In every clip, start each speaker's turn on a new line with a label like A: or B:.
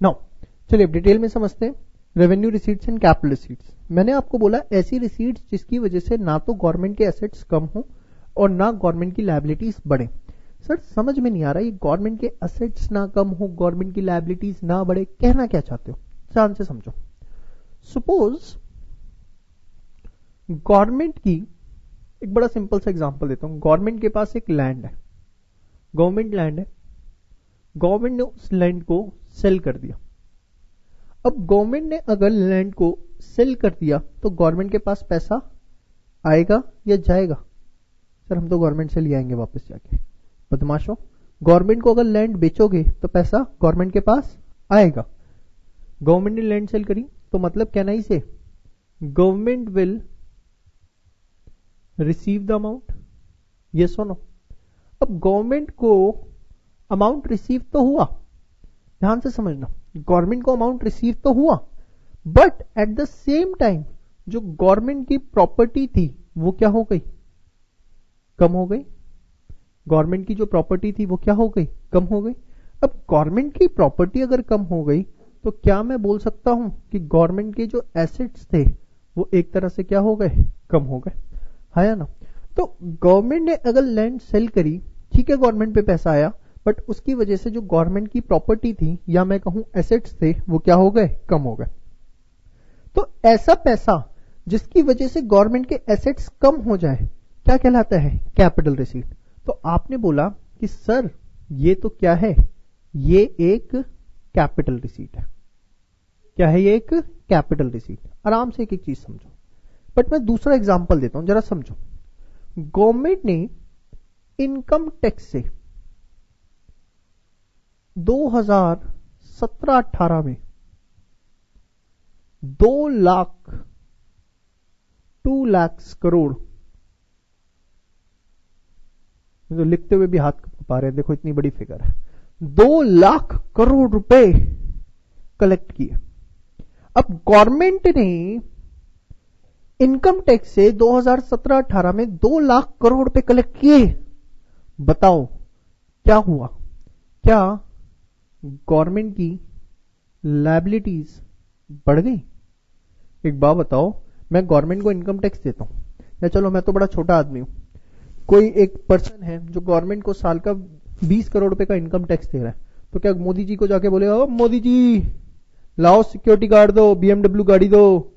A: Now चलिए detail में समझते हैं revenue receipts and capital receipts. मैंने आपको बोला ऐसी रिसीट्स जिसकी वजह से ना तो गवर्नमेंट के एसेट्स कम हो और ना गवर्नमेंट की लायबिलिटीज बढ़े। सर समझ में नहीं आ रहा ये गवर्नमेंट के एसेट्स ना कम हो गवर्नमेंट की लायबिलिटीज ना बढ़े, कहना क्या चाहते हो? ध्यान से समझो। सपोज गवर्नमेंट की, एक बड़ा सिंपल सा एग्जांपल देता हूं, गवर्नमेंट के पास एक लैंड है, गवर्नमेंट लैंड है, गवर्नमेंट ने उस लैंड को सेल कर दिया। अब गवर्नमेंट ने अगर लैंड को सेल कर दिया तो गवर्नमेंट के पास पैसा आएगा या जाएगा? सर हम तो गवर्नमेंट से ले आएंगे वापस जाके। बदमाशों, गवर्नमेंट को अगर लैंड बेचोगे तो पैसा गवर्नमेंट के पास आएगा। गवर्नमेंट ने लैंड सेल करी तो मतलब कहना ही से government will receive the amount, yes और नो? अब गवर्नमेंट को अमाउंट रिसीव तो हुआ, ध्यान से समझना, गवर्नमेंट को अमाउंट रिसीव तो हुआ, but at the same time जो गवर्नमेंट की प्रॉपर्टी थी वो क्या हो गई? कम हो गई। गवर्नमेंट की जो प्रॉपर्टी थी वो क्या हो गई? कम हो गई। अब गवर्नमेंट की प्रॉपर्टी अगर कम हो गई तो क्या मैं बोल सकता हूं कि गवर्नमेंट के जो एसेट्स थे वो एक तरह से क्या हो गए? कम हो गए, है ना? तो गवर्नमेंट ने अगर लैंड सेल करी, ठीक है, गवर्नमेंट पे पैसा आया, बट उसकी वजह से जो गवर्नमेंट की प्रॉपर्टी थी या मैं कहूं एसेट्स थे वो क्या हो गए? कम हो गए। तो ऐसा पैसा जिसकी वजह से गवर्नमेंट के एसेट्स कम हो जाए क्या कहलाता है? Capital receipt. तो आपने बोला कि सर ये तो क्या है? ये एक कैपिटल रिसीट है। क्या है ये? एक कैपिटल रिसीट। आराम से एक एक चीज समझो, बट मैं दूसरा एग्जांपल देता हूं, जरा समझो। गवर्नमेंट ने इनकम टैक्स से 2017-18 में 2 लाख करोड़, तो लिखते हुए भी हाथ पा रहे हैं, देखो इतनी बड़ी फिगर है, 2 लाख करोड़ रुपए कलेक्ट किए। अब गवर्नमेंट ने इनकम टैक्स से 2017-18 में 2 लाख करोड़ रुपए कलेक्ट किए। बताओ क्या हुआ? क्या गवर्नमेंट की लायबिलिटीज बढ़ गई? एक बात बताओ, मैं गवर्नमेंट को इनकम टैक्स देता हूं, या चलो मैं तो बड़ा छोटा आदमी हूं, कोई एक पर्सन है जो गवर्नमेंट को साल का 20 करोड़ रुपए का इनकम टैक्स दे रहा है, तो क्या मोदी जी को जाके बोलेगा मोदी जी लाओ सिक्योरिटी गार्ड दो, BMW गाड़ी दो,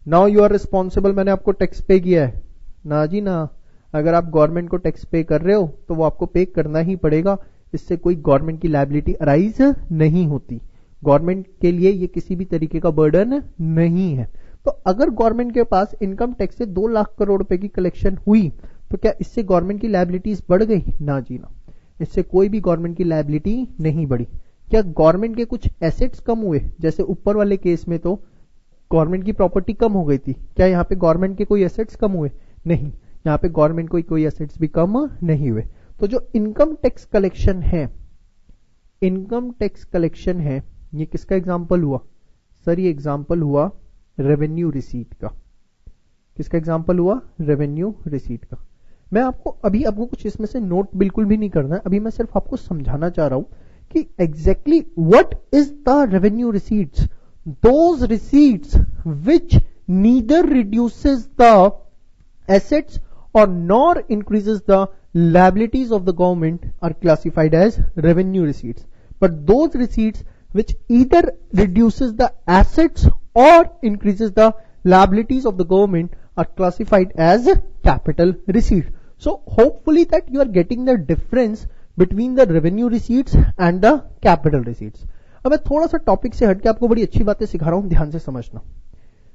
A: नाउ यू आर रिस्पॉन्सिबल, मैंने आपको टैक्स पे किया है? ना जी ना। अगर आप गवर्नमेंट को टैक्स पे कर रहे हो तो वो आपको पे करना ही पड़ेगा, इससे कोई गवर्नमेंट की लायबिलिटी अराइज नहीं होती। गवर्नमेंट के लिए ये किसी भी तरीके का बर्डन नहीं है। तो अगर गवर्नमेंट के पास इनकम टैक्स से 2 लाख करोड़ रुपए की कलेक्शन हुई तो क्या इससे गवर्नमेंट की लायबिलिटीज बढ़ गई? ना जी ना, इससे कोई भी गवर्नमेंट की लायबिलिटी नहीं बढ़ी। क्या गवर्नमेंट के कुछ एसेट्स कम हुए? जैसे ऊपर वाले केस में तो गवर्नमेंट की प्रॉपर्टी कम हो गई थी, क्या यहाँ पे गवर्नमेंट के कोई एसेट्स कम हुए? नहीं, यहाँ पे गवर्नमेंट को कोई एसेट्स भी कम नहीं हुए। तो जो इनकम टैक्स कलेक्शन है, इनकम टैक्स कलेक्शन है, ये किसका एग्जाम्पल हुआ? सर ये एग्जाम्पल हुआ रेवेन्यू रिसीट का। किसका एग्जाम्पल हुआ? रेवेन्यू रिसीट का। मैं आपको अभी आपको कुछ इसमें से नोट बिल्कुल भी नहीं करना है, अभी मैं सिर्फ आपको समझाना चाह रहा हूं कि exactly what is the revenue receipts. Those receipts which neither reduces the assets और nor increases the liabilities of the government are classified as revenue receipts, but those receipts which either reduces the assets or increases the liabilities of the government are classified as capital receipt. So hopefully that you are getting the difference between the revenue receipts and the capital receipts. अब मैं थोड़ा सा topic से हटके आपको बड़ी अच्छी बातें सिखा रहा हूं, ध्यान से समझना।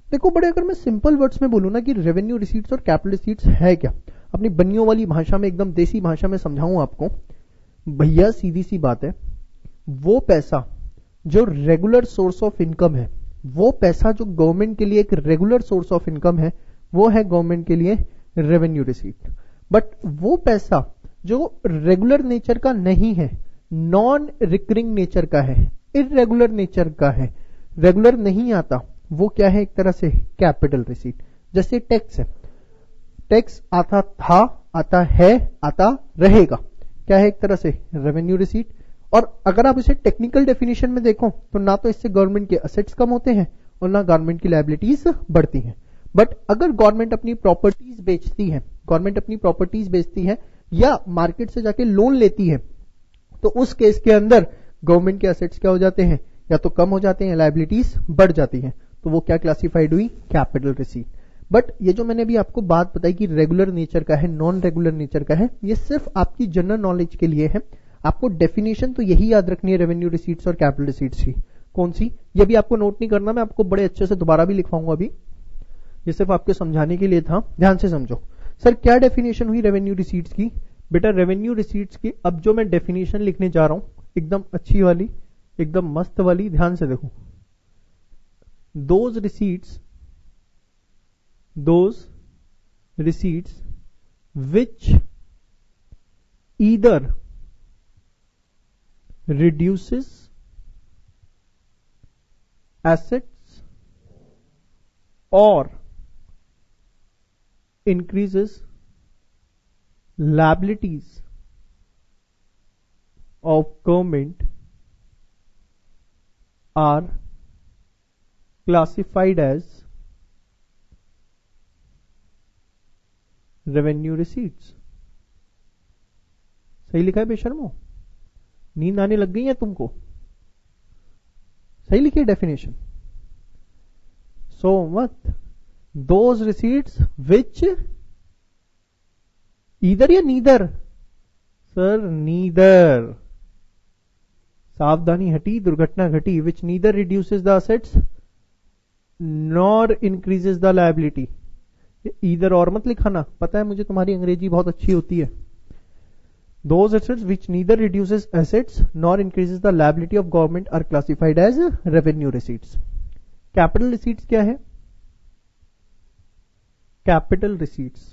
A: देखो बड़े, अगर मैं सिंपल वर्ड्स में बोलूं ना कि रेवेन्यू रिसीट्स और कैपिटल रिसीट्स है क्या, अपनी बनियों वाली भाषा में, एकदम देसी भाषा में समझाऊं आपको, भैया सीधी सी बात है, वो पैसा जो रेगुलर सोर्स ऑफ इनकम है, वो पैसा जो गवर्नमेंट के लिए एक रेगुलर सोर्स ऑफ इनकम है, वो है गवर्नमेंट के लिए रेवेन्यू रिसीट। बट वो पैसा जो रेगुलर नेचर का नहीं है, नॉन रिकरिंग नेचर का है, इरेगुलर नेचर का है, रेगुलर नहीं आता, वो क्या है? एक तरह से कैपिटल रिसीट। जैसे टैक्स है, टैक्स आता था, आता है, आता रहेगा, क्या है? एक तरह से रेवेन्यू रिसीट। और अगर आप इसे टेक्निकल डेफिनेशन में देखो तो ना तो इससे गवर्नमेंट के असेट्स कम होते हैं और ना गवर्नमेंट की लायबिलिटीज बढ़ती हैं। बट अगर गवर्नमेंट अपनी प्रॉपर्टीज बेचती है या मार्केट से जाके लोन लेती है तो उस केस के अंदर गवर्नमेंट के असेट्स क्या हो जाते हैं, या तो कम हो जाते हैं, लायबिलिटीज बढ़ जाती हैं, तो वो क्या क्लासिफाइड हुई, कैपिटल रिसीट। बट ये जो मैंने अभी आपको बात बताई कि रेगुलर नेचर का है, नॉन रेगुलर नेचर का है, ये सिर्फ आपकी जनरल नॉलेज के लिए है। आपको डेफिनेशन तो यही याद रखनी है रेवेन्यू रिसीट्स और कैपिटल रिसीट्स की। कौन सी, ये भी आपको नोट नहीं करना, मैं आपको बड़े अच्छे से दोबारा भी लिखवाऊंगा अभी, ये सिर्फ आपके समझाने के लिए था, ध्यान से समझो। सर क्या डेफिनेशन हुई रेवेन्यू रिसीट्स की? बेटा रेवेन्यू रिसीट्स की अब जो मैं डेफिनेशन लिखने जा रहा हूं एकदम अच्छी वाली, एकदम मस्त वाली, ध्यान से देखो। Those receipts which either reduces assets or increases liabilities of government are classified as revenue receipts. सही लिखा है बेशर्मो? नींद आने लग गई है तुमको? सही लिखी है डेफिनेशन? सो मत दोज रिसीट्स विच ईदर या नीदर? सर नीदर, सावधानी हटी, दुर्घटना घटी। Which neither reduces the assets nor increases the liability. Either और मत लिखाना, पता है मुझे तुम्हारी अंग्रेजी बहुत अच्छी होती है। Those assets which neither reduces assets nor increases the liability of government are classified as revenue receipts. Capital receipts क्या है? Capital receipts,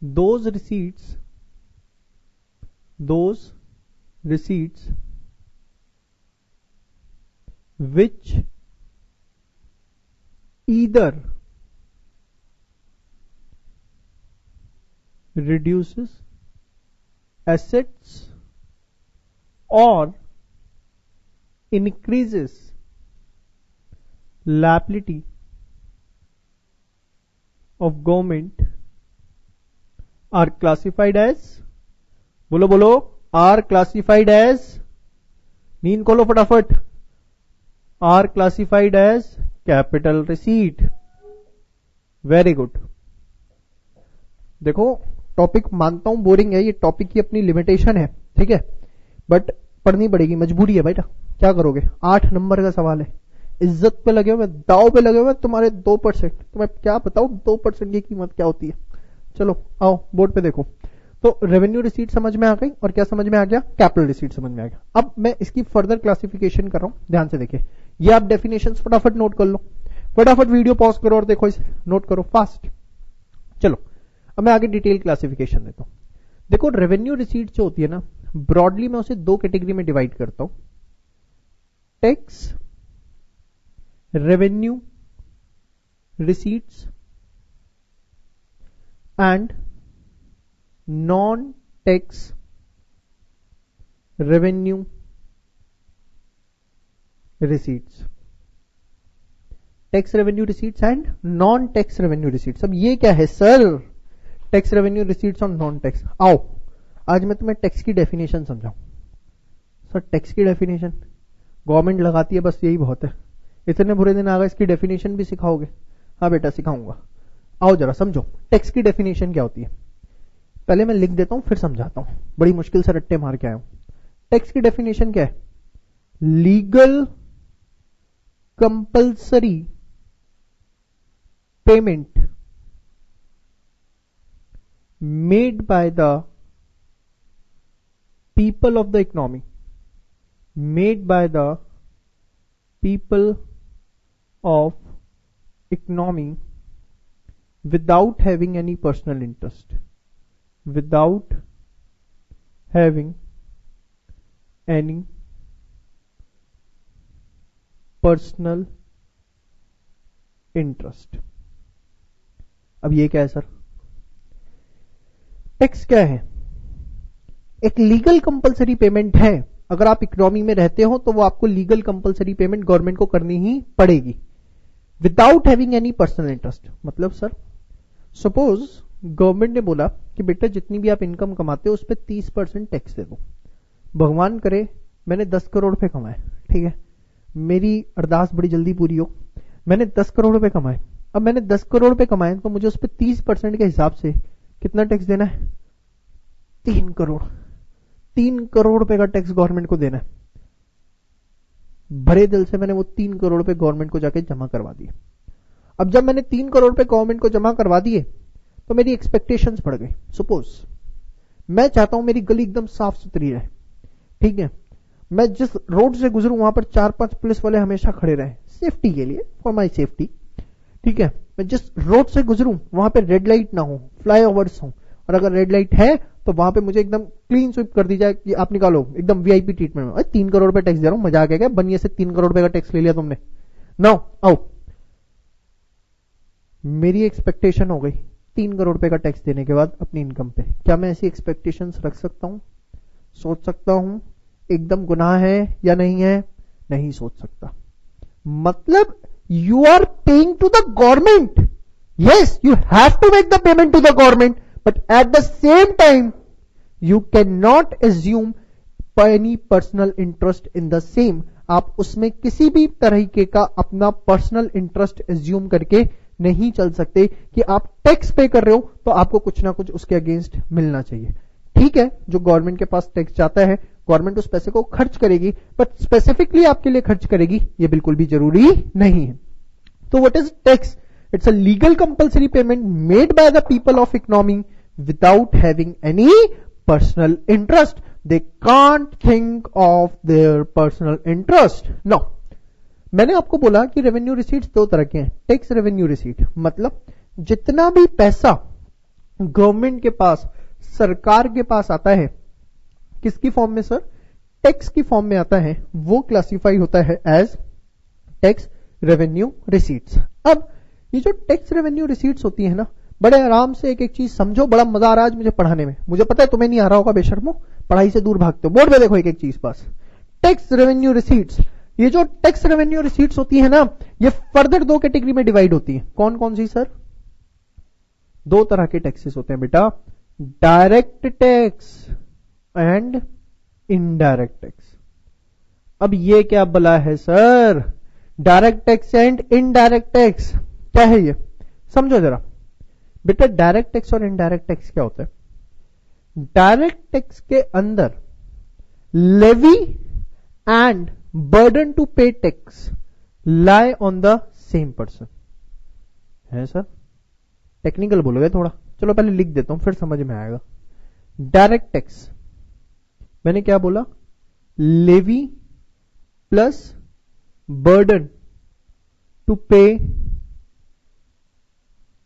A: those receipts which either reduces assets or increases liability of government are classified as, बोलो बोलो, are classified as, नींद खोलो फटाफट, are classified as capital receipt. Very good. देखो topic मानता हूं बोरिंग है, ये टॉपिक की अपनी लिमिटेशन है, ठीक है, बट पढ़नी पड़ेगी, मजबूरी है बेटा, क्या करोगे। 8 नंबर का सवाल है, इज्जत पे लगे हुए, दाव पे लगे हुए तुम्हारे 2%। तुम्हें क्या बताऊं 2% की कीमत क्या होती है। चलो आओ बोर्ड पे देखो। तो रेवेन्यू रिसीट समझ में आ गई, और क्या समझ में आ गया, कैपिटल रिसीट समझ में आ गया। अब मैं इसकी फर्दर क्लासिफिकेशन कर रहा हूं, ध्यान से देखिए। ये आप डेफिनेशंस फटाफट नोट कर लो, फटाफट वीडियो पॉज करो और देखो, इसे नोट करो फास्ट। चलो अब मैं आगे डिटेल क्लासिफिकेशन देता हूं। देखो रेवेन्यू रिसीट जो होती है ना, ब्रॉडली मैं उसे 2 कैटेगरी में डिवाइड करता हूं, tax revenue receipts and non tax revenue receipts. Tax revenue receipts and non tax revenue receipts. अब ये क्या है सर, टैक्स रेवेन्यू रिसीट्स और नॉन टैक्स। आओ आज मैं तुम्हें टैक्स की डेफिनेशन समझाऊं। सर टैक्स की डेफिनेशन गवर्नमेंट लगाती है, बस यही बहुत है। इतने बुरे दिन आ गए, इसकी डेफिनेशन भी सिखाओगे? हाँ बेटा सिखाऊंगा, आओ जरा समझो टैक्स की डेफिनेशन क्या होती है। पहले मैं लिख देता हूं फिर समझाता हूं, बड़ी मुश्किल से रट्टे मार के आया हूं। टैक्स की डेफिनेशन क्या है? Legal compulsory payment made by the people of the economy, made by the people of economy without having any personal interest, without having any personal interest। अब ये क्या है सर? टैक्स क्या है? एक लीगल कंपलसरी पेमेंट है। अगर आप इकोनॉमी में रहते हो तो वो आपको लीगल कंपलसरी पेमेंट गवर्नमेंट को करनी ही पड़ेगी without having any personal interest. मतलब सर सपोज गवर्नमेंट ने बोला कि बेटा जितनी भी आप इनकम कमाते हो उस पर 30% टैक्स दे दो। भगवान करे मैंने 10 करोड़ रुपए कमाए, ठीक है, मेरी अरदास बड़ी जल्दी पूरी हो, मैंने 10 करोड़ रुपए कमाए। अब मैंने 10 करोड़ रुपए कमाए तो मुझे उस पर 30% के हिसाब से कितना टैक्स देना है? 3 करोड़। 3 करोड़ रुपए का टैक्स गवर्नमेंट को देना है। भरे दिल से मैंने वो 3 करोड़ रुपए गवर्नमेंट को जाके जमा करवा दिए। अब जब मैंने 3 करोड़ रुपए गवर्नमेंट को जमा करवा दिए तो मेरी एक्सपेक्टेशंस बढ़ गई। सपोज मैं चाहता हूं मेरी गली एकदम साफ सुथरी रहे, ठीक है, मैं जिस रोड से गुजरूं वहां पर 4-5 पुलिस वाले हमेशा खड़े रहे सेफ्टी के लिए, फॉर माई सेफ्टी, ठीक है, मैं जिस रोड से गुजरूं वहां पे रेड लाइट ना हो, फ्लाईओवर्स हो, और अगर रेड लाइट है तो वहां पे मुझे एकदम क्लीन स्वीप कर दी जाए कि आप निकालो एकदम वीआईपी ट्रीटमेंट में। 3 करोड़ रुपए टैक्स दे रहा हूं, मजाक है क्या? बनिए से 3 करोड़ रुपए का टैक्स ले लिया तुमने, नो आओ। मेरी एक्सपेक्टेशन हो गई 3 करोड़ रुपए का टैक्स देने के बाद अपनी इनकम पे। क्या मैं ऐसी एक्सपेक्टेशंस रख सकता हूं? सोच सकता हूं एकदम गुनाह है या नहीं है? नहीं सोच सकता। मतलब you are paying to the government. Yes, you have to make the payment to the government, but at the same time, you cannot assume any personal interest in the same. आप उसमें किसी भी तरीके का अपना पर्सनल इंटरेस्ट एज्यूम करके नहीं चल सकते कि आप टैक्स पे कर रहे हो तो आपको कुछ ना कुछ उसके अगेंस्ट मिलना चाहिए। ठीक है, जो गवर्नमेंट के पास टैक्स जाता है गवर्नमेंट उस पैसे को खर्च करेगी, बट स्पेसिफिकली आपके लिए खर्च करेगी ये बिल्कुल भी जरूरी नहीं है। तो what is tax? It's a legal compulsory payment made by the people of economy without having any personal interest. They can't think of their personal interest. No, मैंने आपको बोला कि रेवेन्यू रिसीट्स 2 तरह के हैं। टैक्स रेवेन्यू रिसीट मतलब जितना भी पैसा गवर्नमेंट के पास, सरकार के पास आता है, किसकी फॉर्म में सर? टैक्स की फॉर्म में आता है, वो क्लासिफाई होता है एज टैक्स रेवेन्यू रिसीट्स। अब ये जो टैक्स रेवेन्यू रिसीट्स होती है ना, बड़े आराम से एक एक चीज समझो, बड़ा मजा आ रहा है आज मुझे पढ़ाने में। मुझे पता है तुम्हें नहीं आ रहा होगा, बेशर्मो, पढ़ाई से दूर भागते हो। बोर्ड में देखो एक एक चीज बस। टैक्स रेवेन्यू रिसीट्स, ये जो टैक्स रेवेन्यू रिसीट्स होती है ना, ये फर्दर 2 कैटेगरी में डिवाइड होती है। कौन कौन सी सर? 2 तरह के टैक्सेस होते हैं बेटा, direct tax and indirect tax. अब ये क्या बला है sir? Direct tax and indirect tax क्या है ये? समझो जरा बेटा, डायरेक्ट टैक्स और इनडायरेक्ट टैक्स क्या होता है? डायरेक्ट टैक्स के अंदर levy and burden to pay tax lie on the same person है सर। टेक्निकल बोलोगे थोड़ा, चलो पहले लिख देता हूं फिर समझ में आएगा। डायरेक्ट टैक्स मैंने क्या बोला? Levy plus burden to pay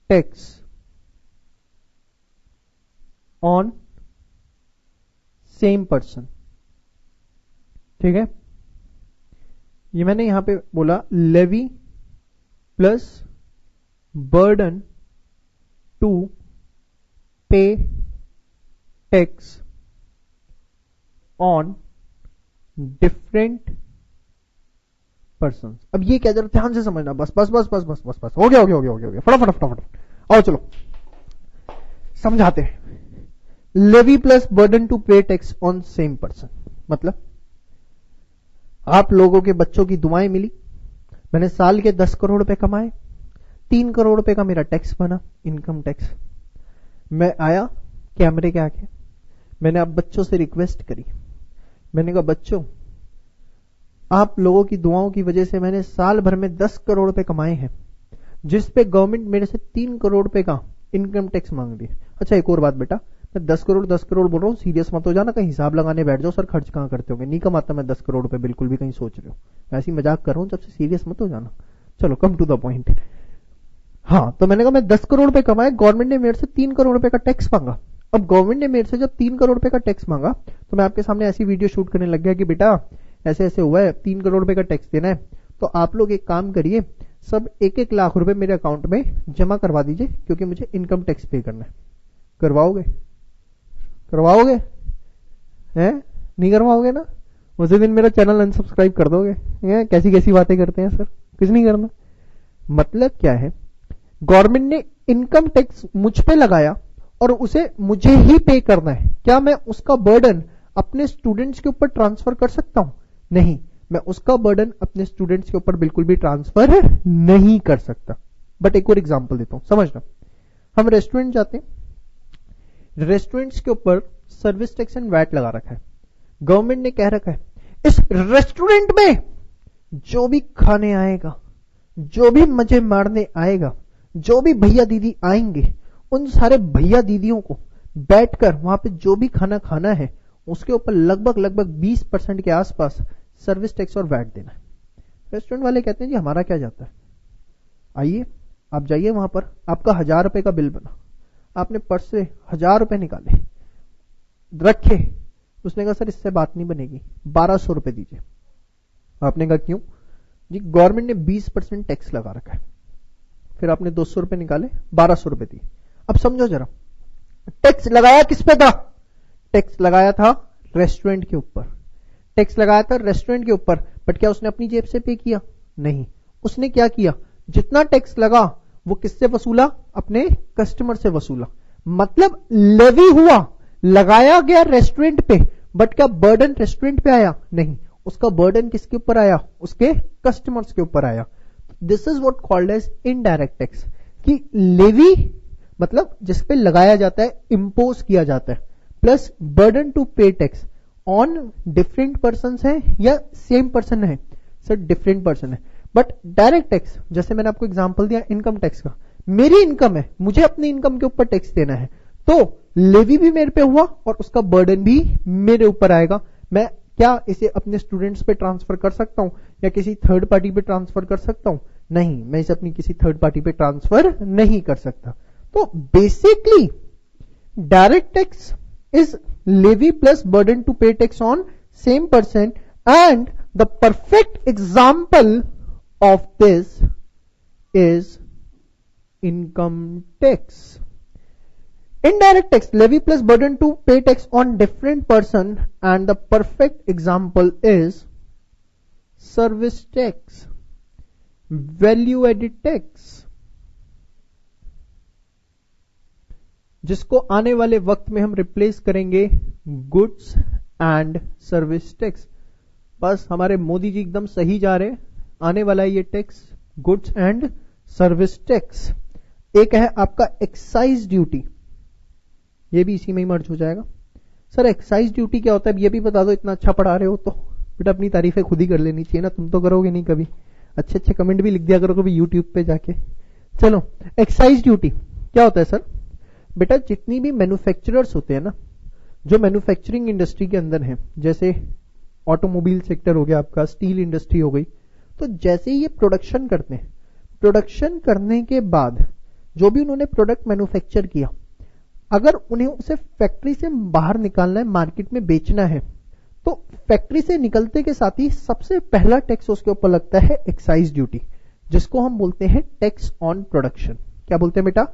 A: tax on same person, ठीक है। ये मैंने यहां पे बोला levy plus burden to pay tax on different person. अब ये क्या, जरा ध्यान से समझना, बस बस बस बस बस बस बस हो गया फटाफट फटाफट आओ चलो समझाते हैं। Levy plus burden to pay tax on same person मतलब आप लोगों के बच्चों की दुआएं मिली, मैंने साल के 10 करोड़ रुपए कमाए, 3 करोड़ रुपए का मेरा टैक्स बना, इनकम टैक्स। मैं आया कैमरे के आगे, मैंने अब बच्चों से रिक्वेस्ट करी, मैंने कहा बच्चों आप लोगों की दुआओं की वजह से मैंने साल भर में 10 करोड़ रुपए कमाए हैं, जिस पे गवर्नमेंट मेरे से 3 करोड़ रुपए का इनकम टैक्स मांग रही है। अच्छा एक और बात बेटा, मैं 10 करोड़ बोल रहा हूँ, सीरियस मत हो जाना, कहीं हिसाब लगाने बैठ जाओ, सर खर्च कहां करते होंगे, नहीं कमाता मैं 10 करोड़ रुपए, बिल्कुल भी कहीं सोच रहे हो, ऐसी मजाक कर रहा हूं, जब से सीरियस मत हो जाना। चलो कम टू द पॉइंट। हाँ तो मैंने कहा मैं 10 करोड़ रुपए कमाए, गवर्नमेंट ने मेरे से 3 करोड़ रुपए का टैक्स मांगा। अब गवर्नमेंट ने मेरे से जब 3 करोड़ रुपए का टैक्स मांगा तो मैं आपके सामने ऐसी वीडियो शूट करने लग गया कि बेटा ऐसे ऐसे हुआ है, 3 करोड़ रुपए का टैक्स देना है, तो आप लोग एक काम करिए, सब 1-1 लाख रुपए मेरे अकाउंट में जमा करवा दीजिए, क्योंकि मुझे इनकम टैक्स पे करना है। करवाओगे? है? नहीं करवाओगे ना? उसी दिन मेरा चैनल अनसब्सक्राइब कर दोगे। कैसी कैसी बातें करते हैं सर, कुछ नहीं करना। मतलब क्या है, गवर्नमेंट ने इनकम टैक्स मुझ पे लगाया और उसे मुझे ही पे करना है। क्या मैं उसका बर्डन अपने स्टूडेंट्स के ऊपर ट्रांसफर कर सकता हूं? नहीं, मैं उसका बर्डन अपने स्टूडेंट्स के ऊपर बिल्कुल भी ट्रांसफर नहीं कर सकता। बट एक और एग्जांपल देता हूं, समझना। हम रेस्टोरेंट जाते हैं, रेस्टोरेंट्स के ऊपर सर्विस टैक्स एंड वैट लगा रखा है। गवर्नमेंट ने कह रखा है इस रेस्टोरेंट में जो भी खाने आएगा, जो भी मजे मारने आएगा, जो भी भैया दीदी आएंगे, उन सारे भैया दीदियों को बैठकर वहां पे जो भी खाना खाना है उसके ऊपर लगभग 20% के आसपास सर्विस टैक्स और वैट देना है। रेस्टोरेंट वाले कहते हैं जी हमारा क्या जाता है, आइए आप जाइए वहां पर, आपका 1000 रुपए का बिल बना, आपने पर्स से 1000 रुपए निकाले रखे, उसने कहा सर इससे बात नहीं बनेगी, 1200 रुपए दीजिए। आपने कहा क्यों? जी गवर्नमेंट ने 20% टैक्स लगा रखा है। फिर आपने 200 रुपए निकाले, 1200 रुपए दिए। अब समझो जरा, टैक्स लगाया किस पे था? टैक्स लगाया था रेस्टोरेंट के ऊपर, टैक्स लगाया था रेस्टोरेंट के ऊपर। बट क्या उसने अपनी जेब से पे किया? नहीं। उसने क्या किया, जितना टैक्स लगा वो किससे वसूला? अपने कस्टमर से वसूला। मतलब लेवी हुआ, लगाया गया रेस्टोरेंट पे, बट क्या बर्डन रेस्टोरेंट पे आया? नहीं, उसका बर्डन किसके ऊपर आया? उसके कस्टमर्स के ऊपर आया। This is what called as indirect tax, कि लेवी मतलब जिस पे लगाया जाता है, इंपोज किया जाता है, plus burden to pay tax on different person है या सेम पर्सन है? सर डिफरेंट पर्सन है। बट डायरेक्ट टैक्स, जैसे मैंने आपको एग्जांपल दिया इनकम टैक्स का, मेरी इनकम है, मुझे अपनी इनकम के ऊपर टैक्स देना है, तो लेवी भी मेरे पे हुआ और उसका बर्डन भी मेरे ऊपर आएगा। मैं क्या इसे अपने स्टूडेंट्स पे ट्रांसफर कर सकता हूं या किसी थर्ड पार्टी पे ट्रांसफर कर सकता हूं? नहीं, मैं इसे अपनी किसी थर्ड पार्टी पे ट्रांसफर नहीं कर सकता। तो basically direct tax is levy plus burden to pay tax on same person, and the perfect example of this is income tax. Indirect tax, levy plus burden to pay tax on different person, and the perfect example is service tax, value added tax, जिसको आने वाले वक्त में हम replace करेंगे goods and service tax. बस हमारे मोदी जी एकदम सही जा रहे हैं, आने वाला है ये tax, goods and service tax. एक है आपका एक्साइज ड्यूटी, ये भी इसी में ही मर्ज हो जाएगा। सर एक्साइज ड्यूटी क्या होता है ये भी बता दो, इतना अच्छा पढ़ा रहे हो तो बेटा अपनी तारीफें खुद ही कर लेनी चाहिए ना, तुम तो करोगे नहीं कभी, अच्छे अच्छे कमेंट भी लिख दिया करो कभी यूट्यूब पे जाके। चलो एक्साइज ड्यूटी क्या होता है सर? बेटा जितनी भी मैन्युफैक्चरर्स होते हैं ना, जो मैन्युफैक्चरिंग इंडस्ट्री के अंदर हैं, जैसे ऑटोमोबाइल सेक्टर हो गया आपका, स्टील इंडस्ट्री हो गई, तो जैसे ही ये प्रोडक्शन करते हैं, प्रोडक्शन करने के बाद जो भी उन्होंने प्रोडक्ट मैन्युफैक्चर किया, अगर उन्हें उसे फैक्ट्री से बाहर निकालना है, मार्केट में बेचना है, तो फैक्ट्री से निकलते के साथ ही सबसे पहला टैक्स उसके ऊपर लगता है एक्साइज ड्यूटी, जिसको हम बोलते हैं टैक्स ऑन प्रोडक्शन। क्या बोलते हैं बेटा?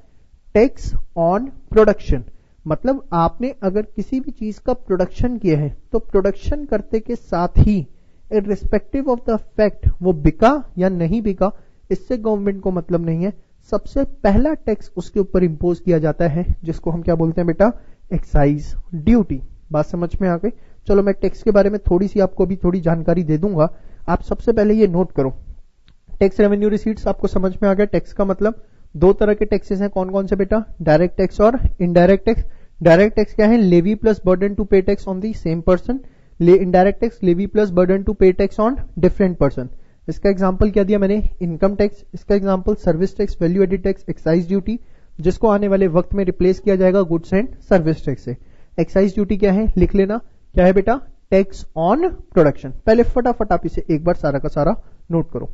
A: Tax on production. मतलब आपने अगर किसी भी चीज का प्रोडक्शन किया है, तो प्रोडक्शन करते के साथ ही इररिस्पेक्टिव ऑफ द फैक्ट वो बिका या नहीं बिका, इससे गवर्नमेंट को मतलब नहीं है, सबसे पहला टैक्स उसके ऊपर इंपोज किया जाता है, जिसको हम क्या बोलते हैं बेटा? Excise duty. बात समझ में आ गई? चलो मैं टैक्स के बारे में थोड़ी सी आपको अभी थोड़ी जानकारी दे दूंगा। आप सबसे पहले ये नोट करो, टैक्स रेवेन्यू रिसीट्स आपको समझ में आ गया। टैक्स का मतलब दो तरह के टैक्सेस हैं, कौन कौन से बेटा? डायरेक्ट टैक्स और इनडायरेक्ट टैक्स। डायरेक्ट टैक्स क्या है? Levy plus burden to pay tax on the same person. Indirect tax levy plus burden to pay tax on different person. इसका एग्जांपल क्या दिया मैंने? Income tax. इसका example service tax, value added tax, excise duty, जिसको आने वाले वक्त में रिप्लेस किया जाएगा गुड्स एंड सर्विस टैक्स से। एक्साइज ड्यूटी क्या है? लिख लेना, क्या है बेटा? Tax on production. पहले फटाफट आप इसे एक बार सारा का सारा नोट करो।